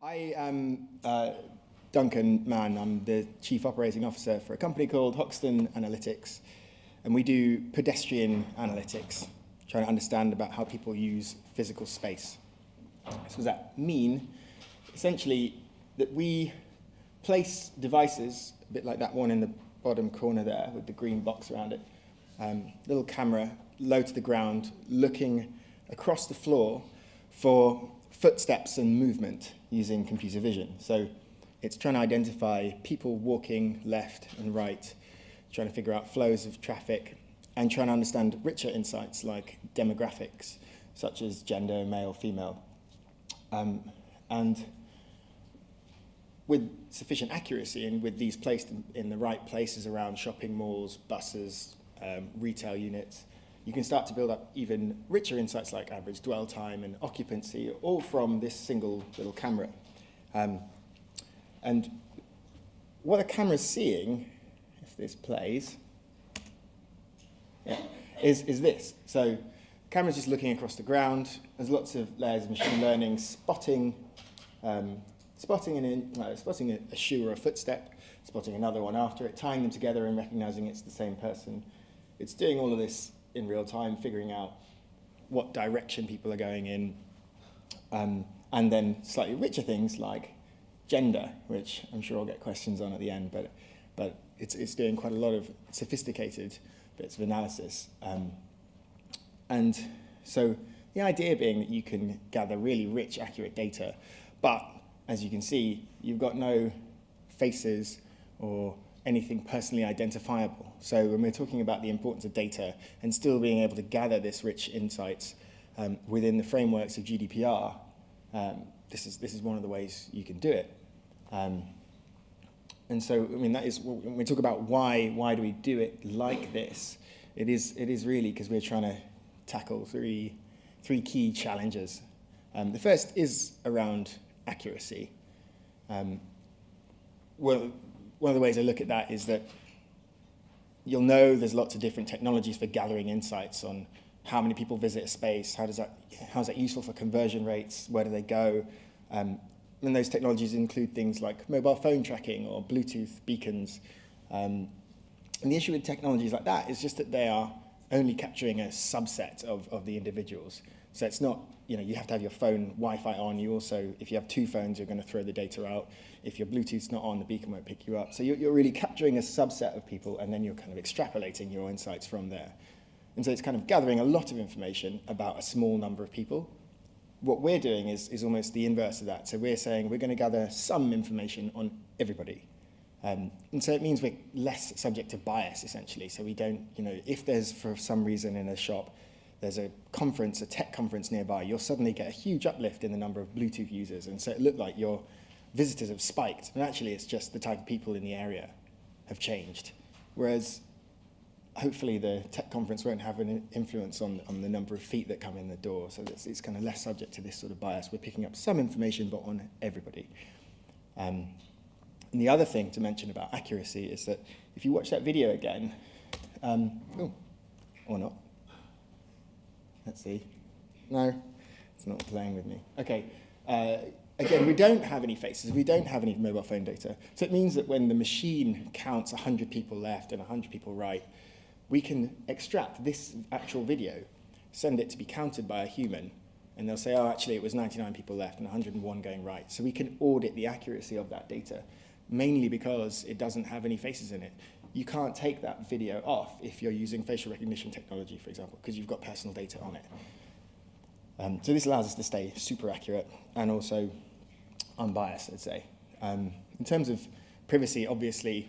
I am Duncan Mann. I'm the Chief Operating Officer for a company called Hoxton Analytics, and we do pedestrian analytics, trying to understand about how people use physical space. So what does that mean? Essentially, that we place devices, a bit like that one in the bottom corner there with the green box around it, little camera, low to the ground, looking across the floor for footsteps and movement using computer vision. So it's trying to identify people walking left and right, trying to figure out flows of traffic, and trying to understand richer insights like demographics, such as gender, male, female. And with sufficient accuracy and with these placed in the right places around shopping malls, buses, retail units, you can start to build up even richer insights like average dwell time and occupancy, all from this single little camera. And what the camera's seeing, if this plays, is this. So the camera's just looking across the ground. There's lots of layers of machine learning, spotting a shoe or a footstep, spotting another one after it, tying them together and recognizing it's the same person. It's doing all of this in real time, figuring out what direction people are going in, and then slightly richer things like gender, which I'm sure I'll get questions on at the end, but it's doing quite a lot of sophisticated bits of analysis. And so the idea being that you can gather really rich, accurate data, but as you can see, you've got no faces or anything personally identifiable. So when we're talking about the importance of data and still being able to gather this rich insights within the frameworks of GDPR, this is one of the ways you can do it. And so, I mean, that is when we talk about why do we do it like this. It is really because we're trying to tackle three key challenges. The first is around accuracy. One of the ways I look at that is that you'll know there's lots of different technologies for gathering insights on how many people visit a space, how is that useful for conversion rates, where do they go, and those technologies include things like mobile phone tracking or Bluetooth beacons. And the issue with technologies like that is just that they are only capturing a subset of the individuals. So it's not, you have to have your phone Wi-Fi on. You also, if you have two phones, you're going to throw the data out. If your Bluetooth's not on, the beacon won't pick you up. So you're really capturing a subset of people, and then you're kind of extrapolating your insights from there. And so it's kind of gathering a lot of information about a small number of people. What we're doing is almost the inverse of that. So we're saying we're going to gather some information on everybody. And so it means we're less subject to bias, essentially. So we don't, if there's, for some reason in a shop, there's a tech conference nearby, you'll suddenly get a huge uplift in the number of Bluetooth users. And so it looked like your visitors have spiked. And actually, it's just the type of people in the area have changed. Whereas, hopefully, the tech conference won't have an influence on the number of feet that come in the door. So it's kind of less subject to this sort of bias. We're picking up some information, but on everybody. And the other thing to mention about accuracy is that if you watch that video again, or not. Let's see. No, it's not playing with me. Okay. Again, we don't have any faces. We don't have any mobile phone data. So it means that when the machine counts 100 people left and 100 people right, we can extract this actual video, send it to be counted by a human, and they'll say, oh, actually, it was 99 people left and 101 going right. So we can audit the accuracy of that data, mainly because it doesn't have any faces in it. You can't take that video off if you're using facial recognition technology, for example, because you've got personal data on it. So this allows us to stay super accurate and also unbiased, I'd say. In terms of privacy, obviously,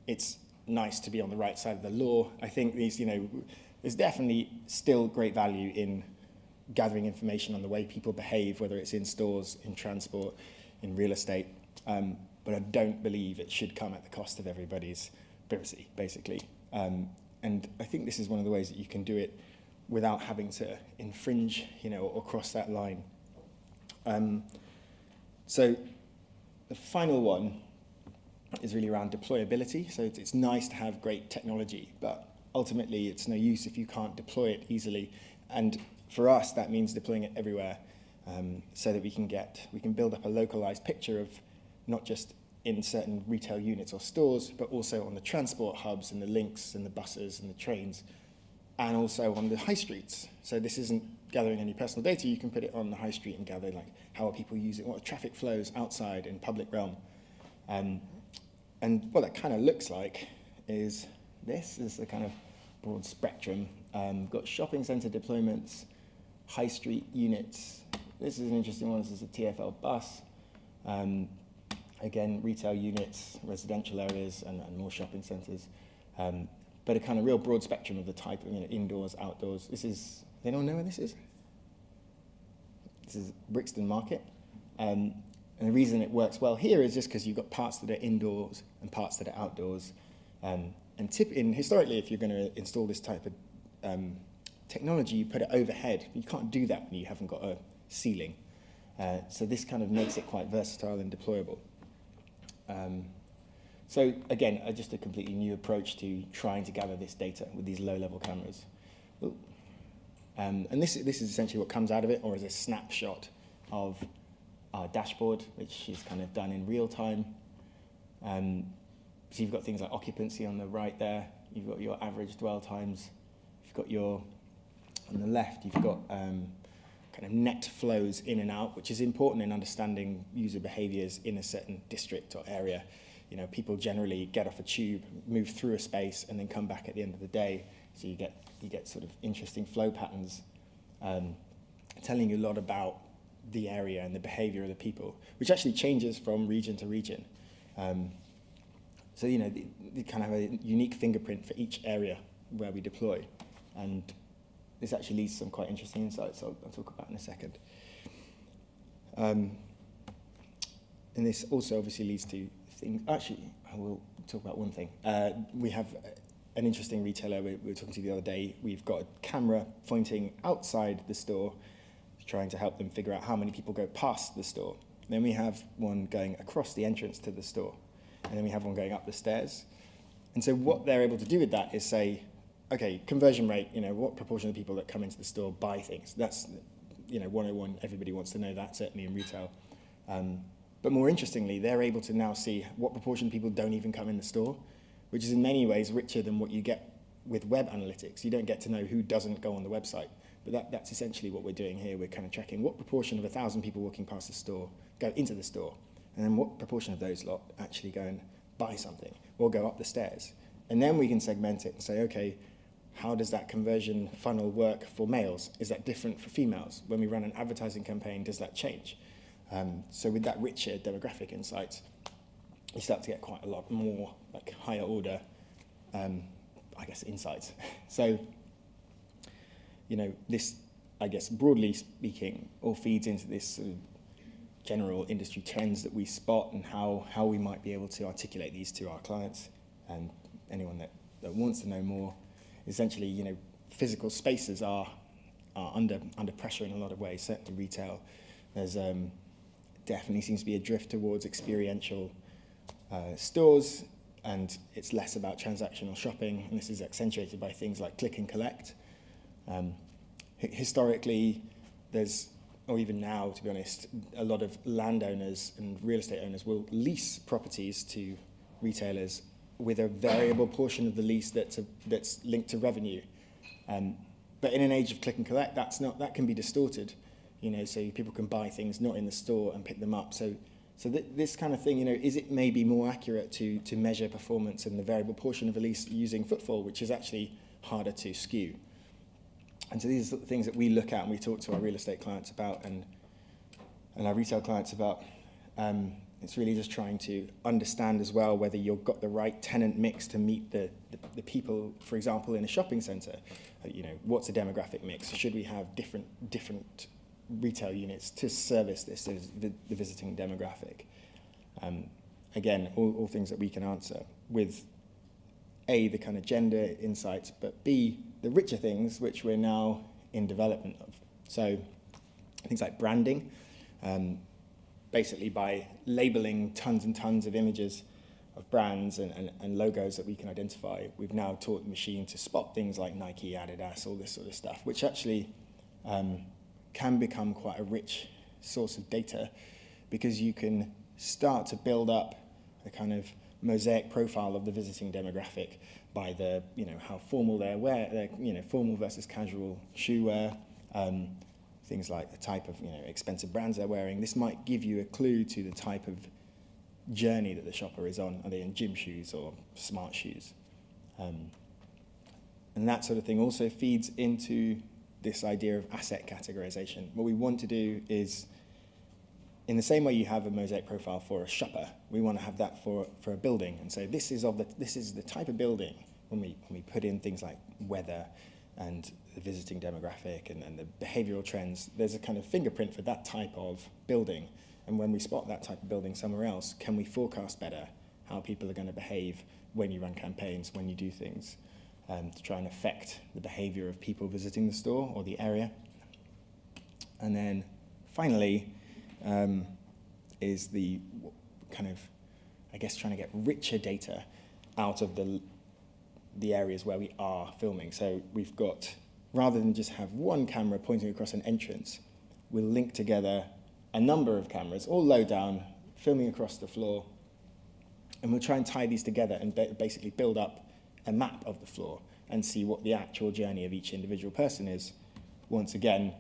it's nice to be on the right side of the law. I think there's definitely still great value in gathering information on the way people behave, whether it's in stores, in transport, in real estate. But I don't believe it should come at the cost of everybody's privacy, basically. And I think this is one of the ways that you can do it without having to infringe, or cross that line. So the final one is really around deployability. So it's nice to have great technology, but ultimately it's no use if you can't deploy it easily. And for us, that means deploying it everywhere. so that we can build up a localized picture of not just in certain retail units or stores, but also on the transport hubs and the links and the buses and the trains, and also on the high streets. So this isn't gathering any personal data. You can put it on the high street and gather like how are people using, what are traffic flows outside in public realm. And what that kind of looks like is this is the kind of broad spectrum. We've got shopping centre deployments, high street units. This is an interesting one. This is a TfL bus. Again, retail units, residential areas, and more shopping centres. But a kind of real broad spectrum of the type of, indoors, outdoors. This is, does anyone know where this is? This is Brixton Market. And the reason it works well here is just because you've got parts that are indoors and parts that are outdoors. And historically, if you're going to install this type of technology, you put it overhead. You can't do that when you haven't got a ceiling. So this kind of makes it quite versatile and deployable. So again, just a completely new approach to trying to gather this data with these low-level cameras. And this is essentially what comes out of it, or is a snapshot of our dashboard, which is kind of done in real time. So you've got things like occupancy on the right there. You've got your average dwell times. You've got on the left, you've got kind of net flows in and out, which is important in understanding user behaviors in a certain district or area. People generally get off a tube, move through a space, and then come back at the end of the day. So you get sort of interesting flow patterns, telling you a lot about the area and the behavior of the people, which actually changes from region to region. So they kind of have a unique fingerprint for each area where we deploy, and this actually leads to some quite interesting insights I'll talk about in a second. And this also obviously leads to things. Actually, I will talk about one thing. We have an interesting retailer we were talking to the other day. We've got a camera pointing outside the store, trying to help them figure out how many people go past the store. Then we have one going across the entrance to the store, and then we have one going up the stairs. And so what they're able to do with that is say, okay, conversion rate, what proportion of the people that come into the store buy things? That's, 101, everybody wants to know that, certainly in retail. But more interestingly, they're able to now see what proportion of people don't even come in the store, which is in many ways richer than what you get with web analytics. You don't get to know who doesn't go on the website. But that's essentially what we're doing here. We're kind of tracking what proportion of 1,000 people walking past the store go into the store, and then what proportion of those lot actually go and buy something or go up the stairs. And then we can segment it and say, okay, how does that conversion funnel work for males? Is that different for females? When we run an advertising campaign, does that change? So with that richer demographic insights, you start to get quite a lot more like higher order, insights. So, this, broadly speaking, all feeds into this sort of general industry trends that we spot and how we might be able to articulate these to our clients and anyone that wants to know more. Essentially, physical spaces are under pressure in a lot of ways, certainly retail. There's definitely seems to be a drift towards experiential stores, and it's less about transactional shopping, and this is accentuated by things like click and collect. Historically, or even now, to be honest, a lot of landowners and real estate owners will lease properties to retailers with a variable portion of the lease that's linked to revenue. But in an age of click and collect, that can be distorted. So people can buy things not in the store and pick them up. So this kind of thing, is it maybe more accurate to measure performance in the variable portion of a lease using footfall, which is actually harder to skew. And so these are the things that we look at and we talk to our real estate clients about and our retail clients about. It's really just trying to understand as well whether you've got the right tenant mix to meet the people, for example, in a shopping centre. What's the demographic mix? Should we have different retail units to service this, the visiting demographic? Again, all things that we can answer with A, the kind of gender insights, but B, the richer things which we're now in development of. So things like branding, basically by labeling tons and tons of images of brands and logos that we can identify, we've now taught the machine to spot things like Nike, Adidas, all this sort of stuff, which actually can become quite a rich source of data, because you can start to build up a kind of mosaic profile of the visiting demographic by the, how formal they're formal versus casual shoe wear, things like the type of, expensive brands they're wearing. This might give you a clue to the type of journey that the shopper is on. Are they in gym shoes or smart shoes? And that sort of thing also feeds into this idea of asset categorization. What we want to do is, in the same way you have a mosaic profile for a shopper, we want to have that for a building. And so this is the type of building when we put in things like weather and the visiting demographic and the behavioral trends. There's a kind of fingerprint for that type of building. And when we spot that type of building somewhere else, can we forecast better how people are going to behave when you run campaigns, when you do things, to try and affect the behavior of people visiting the store or the area. And then finally is the kind of, I guess, trying to get richer data out of the areas where we are filming. So we've got, rather than just have one camera pointing across an entrance, we'll link together a number of cameras, all low down, filming across the floor, and we'll try and tie these together and basically build up a map of the floor and see what the actual journey of each individual person is, once again,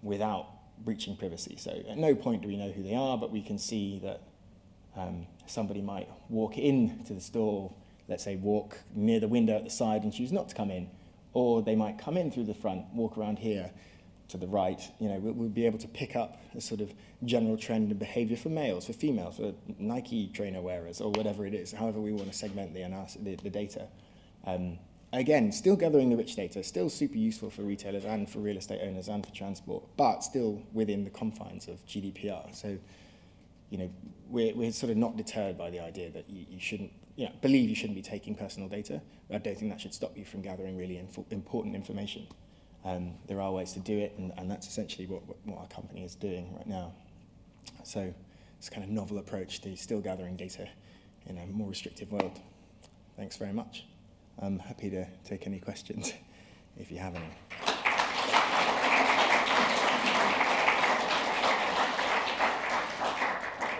without breaching privacy. So at no point do we know who they are, but we can see that somebody might walk into the store, let's say walk near the window at the side and choose not to come in, or they might come in through the front, walk around here to the right. We'll be able to pick up a sort of general trend in behavior for males, for females, for Nike trainer wearers, or whatever it is, however we want to segment the data. Again, still gathering the rich data, still super useful for retailers and for real estate owners and for transport, but still within the confines of GDPR. So, we're sort of not deterred by the idea that you shouldn't, believe you shouldn't be taking personal data. I don't think that should stop you from gathering really important information. There are ways to do it, and that's essentially what our company is doing right now. So it's a kind of novel approach to still gathering data in a more restrictive world. Thanks very much. I'm happy to take any questions if you have any.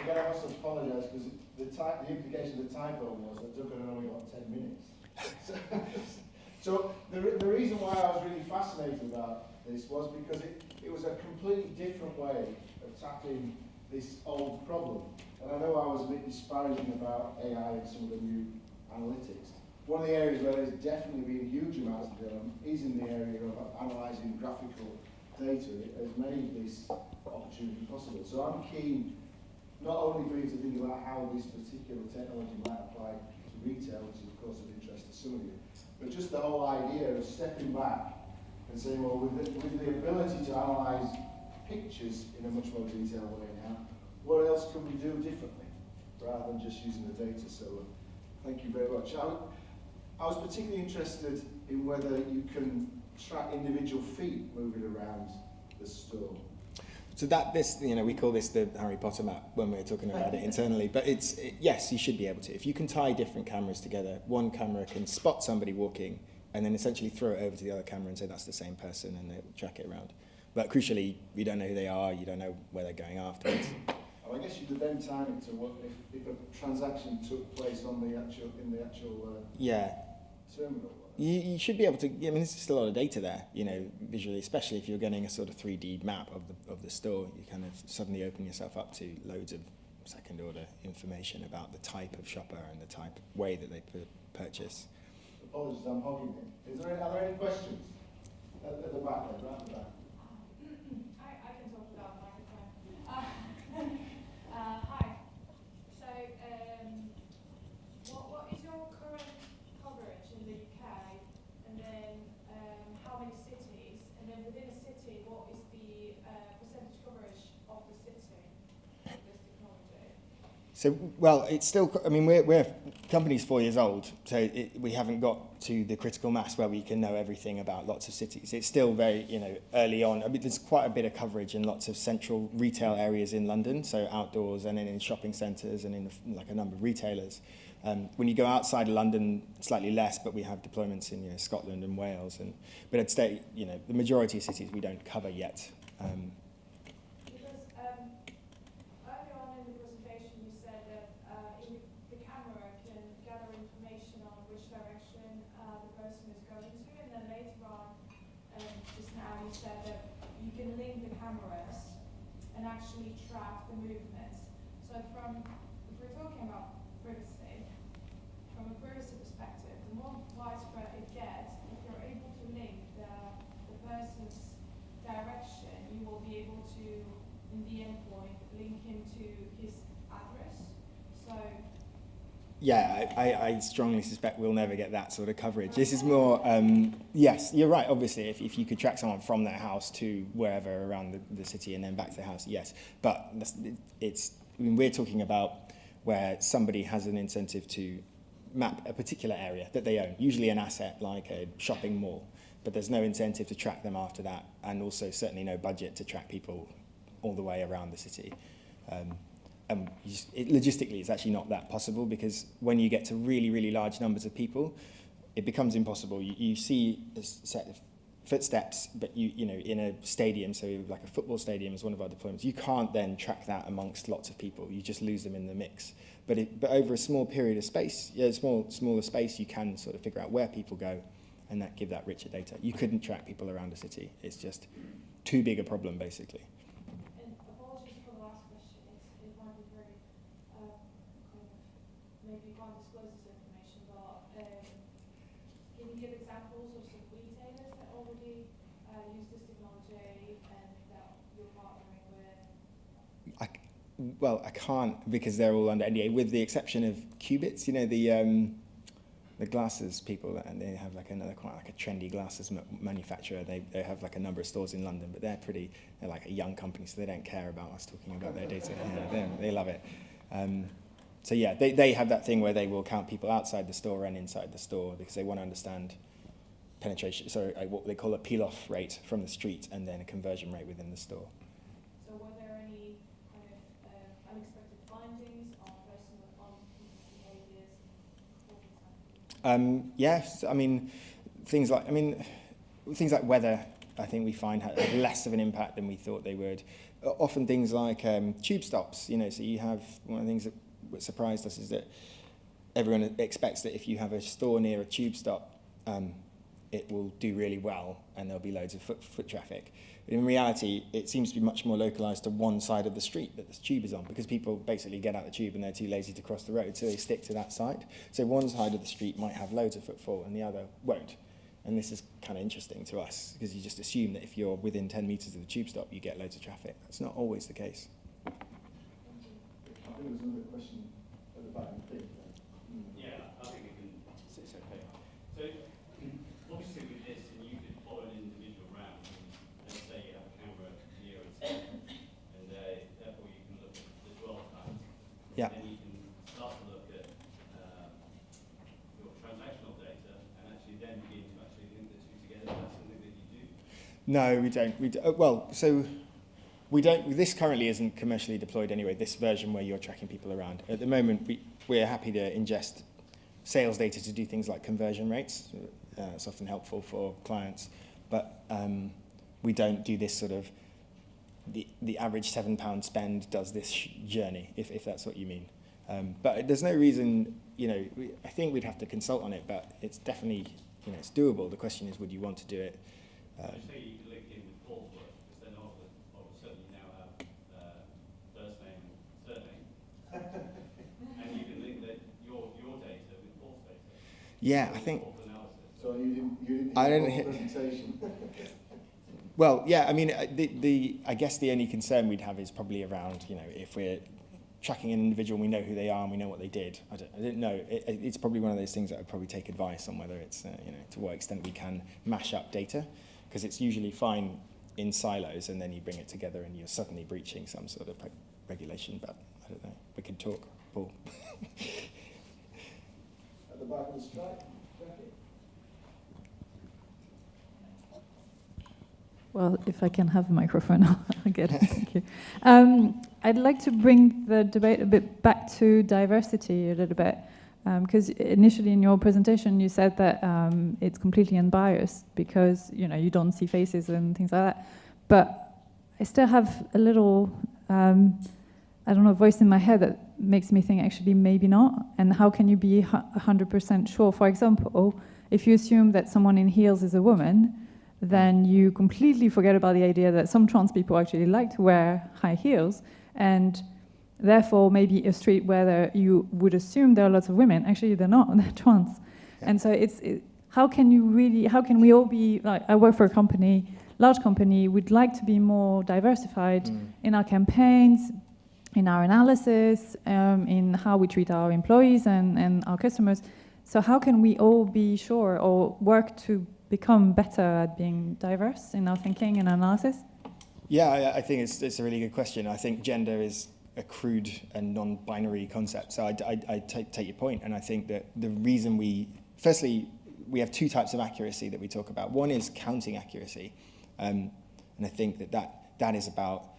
Again, I must apologise because the implication of the typo was that Duncan had only got 10 minutes. So the reason why I was really fascinated about this was because it was a completely different way of tackling this old problem. And I know I was a bit disparaging about AI and some of the new analytics. One of the areas where there's definitely been huge amounts of development is in the area of analysing graphical data as many of this opportunity possible. So I'm keen not only for you to think about how this particular technology might apply to retail, which is of course of interest to some of you, but just the whole idea of stepping back and saying, well, with the ability to analyse pictures in a much more detailed way now, what else can we do differently rather than just using the data? So thank you very much. I was particularly interested in whether you can track individual feet moving around the store. So we call this the Harry Potter map when we're talking about it internally. But yes, you should be able to. If you can tie different cameras together, one camera can spot somebody walking and then essentially throw it over to the other camera and say that's the same person, and they'll track it around. But crucially, you don't know who they are, you don't know where they're going afterwards. I guess you could then time it to what if a transaction took place in the actual terminal. You should be able to. There's just a lot of data there, visually, especially if you're getting a sort of 3D map of the store. You kind of suddenly open yourself up to loads of second order information about the type of shopper and the type of way that they purchase. Apologies, I'm hogging it. Are there any questions at the back there, right at the back? I can talk without microphone. Hi. So, what is your current coverage in the UK, and then how many cities, and then within a city, what is the percentage coverage of the city with this technology? So, well, it's still. We're company's 4 years old, so we haven't got to the critical mass where we can know everything about lots of cities. It's still very, early on. There's quite a bit of coverage in lots of central retail areas in London, so outdoors, and then in shopping centres and in a number of retailers. When you go outside of London, slightly less, but we have deployments in Scotland and Wales. But I'd say, the majority of cities we don't cover yet. Because said that you can link the cameras and actually track the movements. So if we're talking about privacy, from a privacy perspective, the more widespread it gets, if you're able to link the person's direction, you will be able to, in the endpoint, link him to his address. So yeah, I strongly suspect we'll never get that sort of coverage. This is more, yes, you're right, obviously, if you could track someone from their house to wherever around the city and then back to their house, yes. But we're talking about where somebody has an incentive to map a particular area that they own, usually an asset like a shopping mall, but there's no incentive to track them after that, and also certainly no budget to track people all the way around the city. Logistically, it's actually not that possible, because when you get to really, really large numbers of people, it becomes impossible. You see a set of footsteps, but you know, in a stadium, so like a football stadium is one of our deployments, you can't then track that amongst lots of people. You just lose them in the mix. But over a small period of space, smaller space, you can sort of figure out where people go and give that richer data. You couldn't track people around a city. It's just too big a problem, basically. Apologies for the last question. It might be very maybe you can't disclose this information, but can you give examples of some retailers that already use this technology and that you're partnering with? Well, I can't, because they're all under NDA, with the exception of Qubits, you know, the glasses people, and they have like quite like a trendy glasses manufacturer. They have like a number of stores in London, but they're like a young company, so they don't care about us talking about their data. Yeah, they love it. So yeah, they have that thing where they will count people outside the store and inside the store, because they want to understand penetration, what they call a peel-off rate from the street, and then a conversion rate within the store. So were there any kind of unexpected findings on personal behaviors? Yes, I mean, things like weather, I think we find have less of an impact than we thought they would. Often things like tube stops, you know, so you have, one of the things that surprised us is that everyone expects that if you have a store near a tube stop, it will do really well and there'll be loads of foot traffic. But in reality, it seems to be much more localised to one side of the street that the tube is on, because people basically get out the tube and they're too lazy to cross the road, so they stick to that side. So one side of the street might have loads of footfall and the other won't. And this is kind of interesting to us, because you just assume that if you're within 10 metres of the tube stop, you get loads of traffic. That's not always the case. I think there's another question at the back. Yeah, I think we can. It's okay. So, obviously with this, you could follow an individual around, and let's say you have a camera near its head, and therefore you can look at the dwell time. Yeah. And then you can start to look at your transactional data, and actually then begin to actually link the two together. That's something that you do? No, we don't. We don't. This currently isn't commercially deployed anyway, this version where you're tracking people around. At the moment, we're happy to ingest sales data to do things like conversion rates. It's often helpful for clients. But we don't do this sort of, the average £7 spend does this journey, if that's what you mean. But there's no reason, you know, I think we'd have to consult on it, but it's definitely, you know, it's doable. The question is, would you want to do it? So say you can link in with coursework, because then all of a sudden you now have first name and surname, and you can link your data with course data. Yeah, I think. So you didn't I hear didn't the hear. presentation. Well, yeah, I mean, I guess the only concern we'd have is probably around, you know, if we're tracking an individual, we know who they are and we know what they did. I didn't know. It's probably one of those things that I'd probably take advice on, whether it's, you know, to what extent we can mash up data, because it's usually fine in silos, and then you bring it together and you're suddenly breaching some sort of regulation. But I don't know. We could talk, Paul. At the back of the strike, Jackie. Well, if I can have a microphone, I'll get it. Thank you. I'd like to bring the debate a bit back to diversity a little bit, because initially in your presentation you said that it's completely unbiased because, you know, you don't see faces and things like that. But I still have a little, I don't know, voice in my head that makes me think actually maybe not. And how can you be 100% sure? For example, if you assume that someone in heels is a woman, then you completely forget about the idea that some trans people actually like to wear high heels, and therefore maybe a street where you would assume there are lots of women, actually they're not, they're trans. Yeah. And so how can we all be, like, I work for a company, large company, we'd like to be more diversified in our campaigns, in our analysis, in how we treat our employees and our customers. So how can we all be sure or work to become better at being diverse in our thinking and analysis? Yeah, I think it's a really good question. I think gender is a crude and non-binary concept. So I take your point, and I think that the reason firstly, we have two types of accuracy that we talk about. One is counting accuracy, and I think that is about,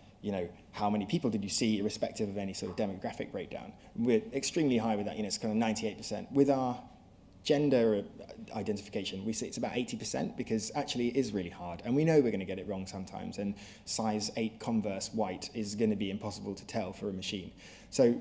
how many people did you see irrespective of any sort of demographic breakdown. We're extremely high with that, it's kind of 98%. With our gender identification, we see it's about 80% because actually it is really hard, and we know we're going to get it wrong sometimes, and size 8 Converse white is going to be impossible to tell for a machine. So,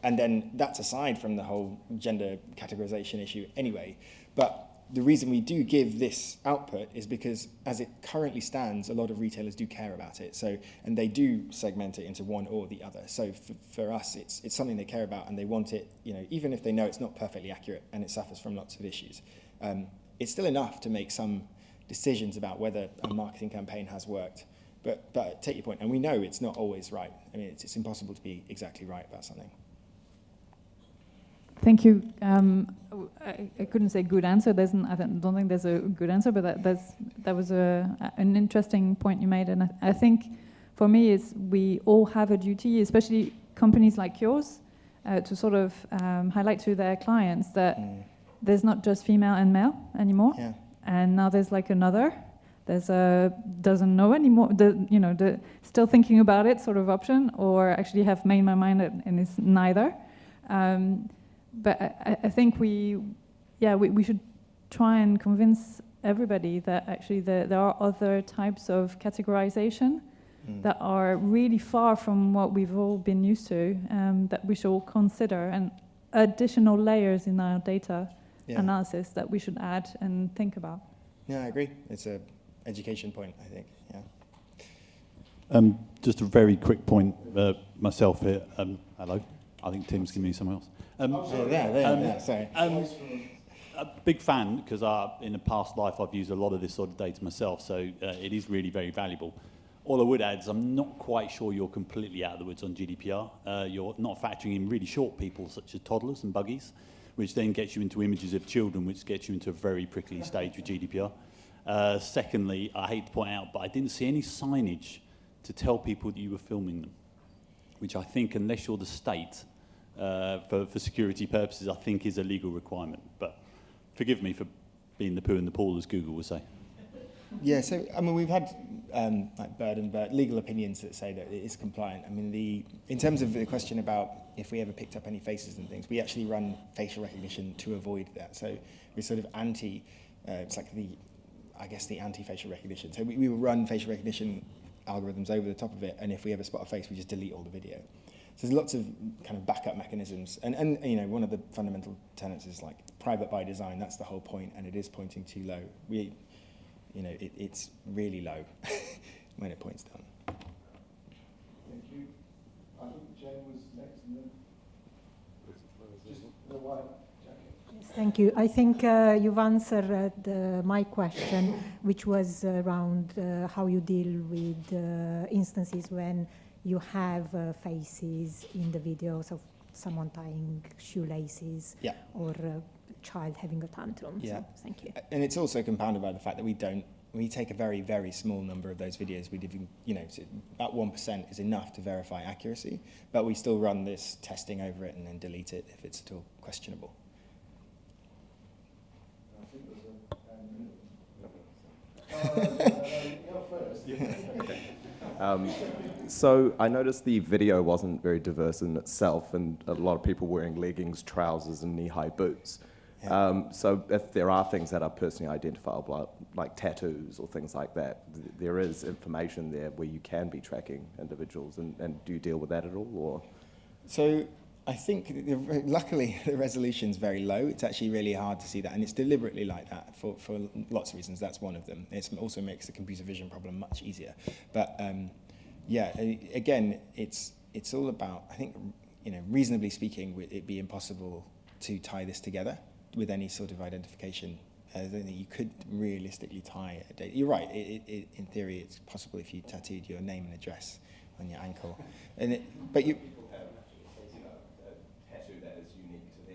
and then that's aside from the whole gender categorization issue anyway. But the reason we do give this output is because as it currently stands, a lot of retailers do care about it. So, and they do segment it into one or the other. So for us, it's something they care about, and they want it, even if they know it's not perfectly accurate and it suffers from lots of issues. It's still enough to make some decisions about whether a marketing campaign has worked. But take your point, and we know it's not always right. I mean, it's impossible to be exactly right about something. Thank you. I couldn't say good answer. I don't think there's a good answer, but that was an interesting point you made. And I think for me, we all have a duty, especially companies like yours, to sort of highlight to their clients that there's not just female and male anymore. Yeah. And now there's like another. There's a doesn't know anymore, the still thinking about it sort of option, or actually have made my mind and it's neither. But I think we should try and convince everybody that actually there are other types of categorization that are really far from what we've all been used to, that we should all consider, and additional layers in our data analysis that we should add and think about. Yeah, I agree. It's an education point, I think. Yeah. Just a very quick point myself here. Hello. I think Tim's giving me someone else. Sorry. A big fan, because in a past life I've used a lot of this sort of data myself, so it is really very valuable. All I would add is I'm not quite sure you're completely out of the woods on GDPR. You're not factoring in really short people, such as toddlers and buggies, which then gets you into images of children, which gets you into a very prickly stage with GDPR. Secondly, I hate to point out, but I didn't see any signage to tell people that you were filming them, which I think, unless you're the state, for security purposes, I think is a legal requirement. But forgive me for being the poo in the pool, as Google would say. Yeah, so I mean, we've had like Bird and Bird legal opinions that say that it is compliant. I mean, in terms of the question about if we ever picked up any faces and things, we actually run facial recognition to avoid that. So we're sort of it's like the anti-facial recognition. So we will run facial recognition algorithms over the top of it, and if we ever spot a face, we just delete all the video. So there's lots of kind of backup mechanisms, and one of the fundamental tenets is like private by design. That's the whole point, and it is pointing too low. It's really low when it points down. Thank you. I think Jen was next, and then just the white jacket. Yes, thank you. I think you've answered my question, which was around how you deal with instances when you have faces in the videos of someone tying shoelaces or a child having a tantrum. Yeah. So, thank you. And it's also compounded by the fact that we take a very, very small number of those videos. About 1% is enough to verify accuracy, but we still run this testing over it and then delete it if it's at all questionable. I think there's you're first. So I noticed the video wasn't very diverse in itself, and a lot of people wearing leggings, trousers, and knee-high boots. Yeah. So if there are things that are personally identifiable, like tattoos or things like that, there is information there where you can be tracking individuals, and do you deal with that at all? Or? So I think, luckily, the resolution's very low. It's actually really hard to see that, and it's deliberately like that for lots of reasons. That's one of them. It also makes the computer vision problem much easier. But yeah, again, it's all about, I think, reasonably speaking, it'd be impossible to tie this together with any sort of identification. I don't think you could realistically tie a data. You're right. In theory, it's possible if you tattooed your name and address on your ankle, but you.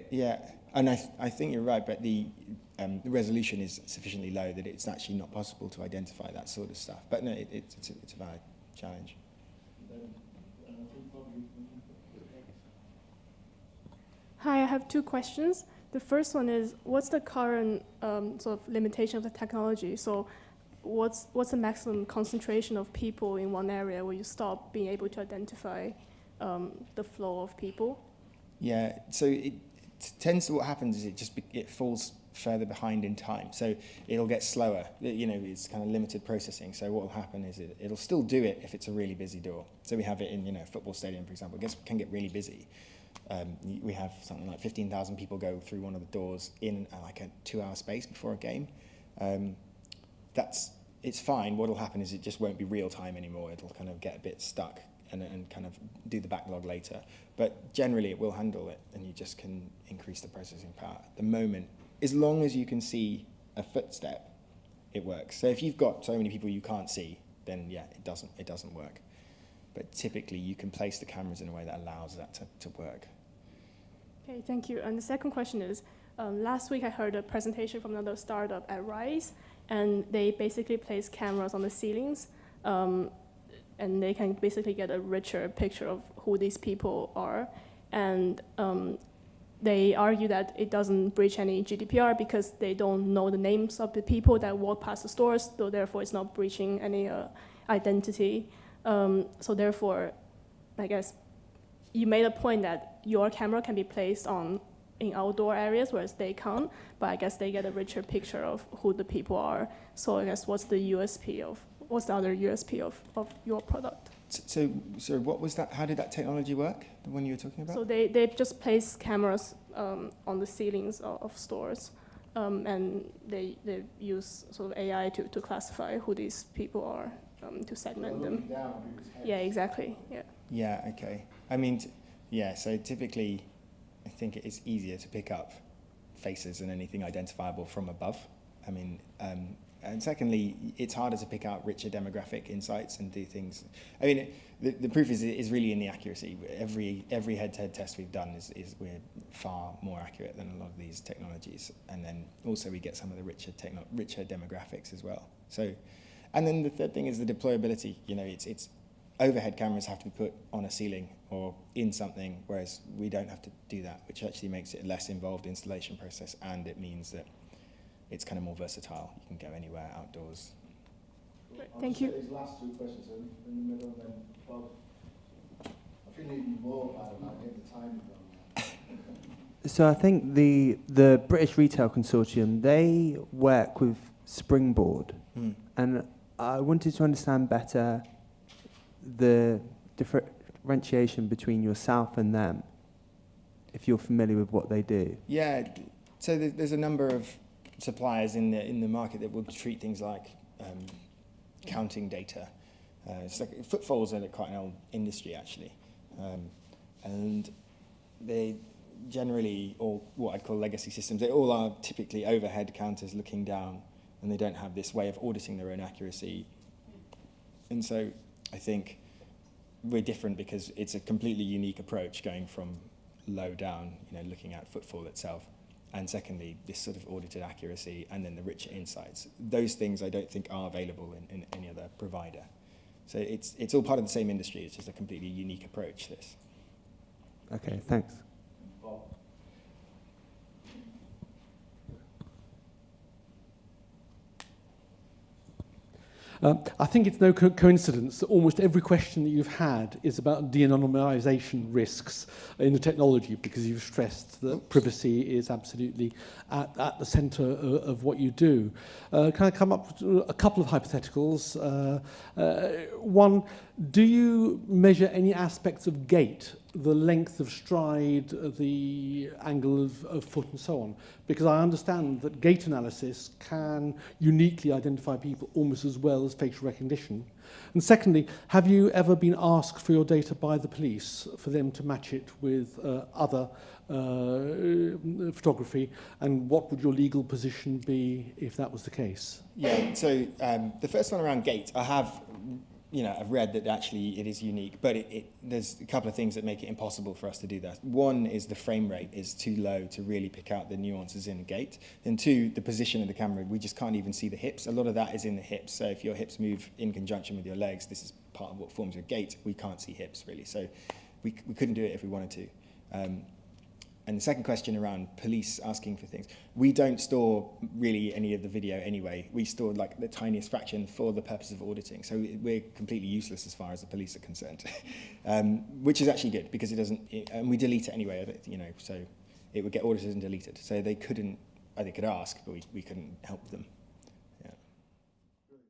Yeah, and I think you're right, but the resolution is sufficiently low that it's actually not possible to identify that sort of stuff. But no, it's a valid challenge. Hi, I have two questions. The first one is, what's the current sort of limitation of the technology? So what's the maximum concentration of people in one area where you stop being able to identify the flow of people? Yeah, so it tends to, what happens is it falls further behind in time. So it'll get slower. It's kind of limited processing. So what will happen is it'll still do it if it's a really busy door. So we have it in a football stadium, for example. It can get really busy. We have something like 15,000 people go through one of the doors in like a 2-hour space before a game. It's fine. What will happen is it just won't be real time anymore. It'll kind of get a bit stuck and kind of do the backlog later. But generally it will handle it, and you just can increase the processing power. At the moment, as long as you can see a footstep, it works. So if you've got so many people you can't see, then yeah, it doesn't work. But typically you can place the cameras in a way that allows that to work. Okay, thank you. And the second question is, last week I heard a presentation from another startup at Rise, and they basically place cameras on the ceilings, and they can basically get a richer picture of who these people are. And they argue that it doesn't breach any GDPR because they don't know the names of the people that walk past the stores, so therefore it's not breaching any identity. So therefore, I guess you made a point that your camera can be placed in outdoor areas, whereas they can't, but I guess they get a richer picture of who the people are. So I guess what's the other USP of your product? So what was that? How did that technology work, the one you were talking about? So they just place cameras on the ceilings of stores, and they use sort of AI to classify who these people are, to segment them. Yeah, exactly. Yeah. Yeah. Okay. I mean, so typically, I think it's easier to pick up faces and anything identifiable from above. I mean, and secondly, it's harder to pick out richer demographic insights and do things. I mean, the proof is really in the accuracy. Every head-to-head test we've done is we're far more accurate than a lot of these technologies. And then also we get some of the richer demographics as well. So, and then the third thing is the deployability. It's overhead cameras have to be put on a ceiling or in something, whereas we don't have to do that, which actually makes it a less involved installation process, and it means that it's kind of more versatile. You can go anywhere outdoors. Right, thank you. These last two questions in the middle, then Bob. I feel even more bad about getting the timing wrong. So I think the British Retail Consortium, they work with Springboard, and I wanted to understand better the differentiation between yourself and them, if you're familiar with what they do. Yeah, so there's a number of suppliers in the market that will treat things like counting data. It's like footfalls are quite an old industry actually, and they generally all what I'd call legacy systems. They all are typically overhead counters looking down, and they don't have this way of auditing their own accuracy. And so I think we're different because it's a completely unique approach going from low down, looking at footfall itself. And secondly, this sort of audited accuracy and then the richer insights. Those things I don't think are available in any other provider. So it's all part of the same industry. It's just a completely unique approach, this. Okay, thanks. I think it's no coincidence that almost every question that you've had is about de-anonymization risks in the technology, because you've stressed that privacy is absolutely at the center of what you do. Can I come up with a couple of hypotheticals? One, Do you measure any aspects of gait, the length of stride, the angle of foot and so on? Because I understand that gait analysis can uniquely identify people almost as well as facial recognition. And secondly, have you ever been asked for your data by the police for them to match it with other photography, and what would your legal position be if that was the case? Yeah, so the first one around gait, I have, I've read that actually it is unique, but there's a couple of things that make it impossible for us to do that. One is the frame rate is too low to really pick out the nuances in the gait. And two, the position of the camera, we just can't even see the hips. A lot of that is in the hips. So if your hips move in conjunction with your legs, this is part of what forms your gait. We can't see hips really. So we couldn't do it if we wanted to. And the second question around police asking for things, we don't store really any of the video anyway. We store like the tiniest fraction for the purpose of auditing. So we're completely useless as far as the police are concerned, which is actually good because it doesn't, and we delete it anyway, so it would get audited and deleted. So they could ask, but we couldn't help them.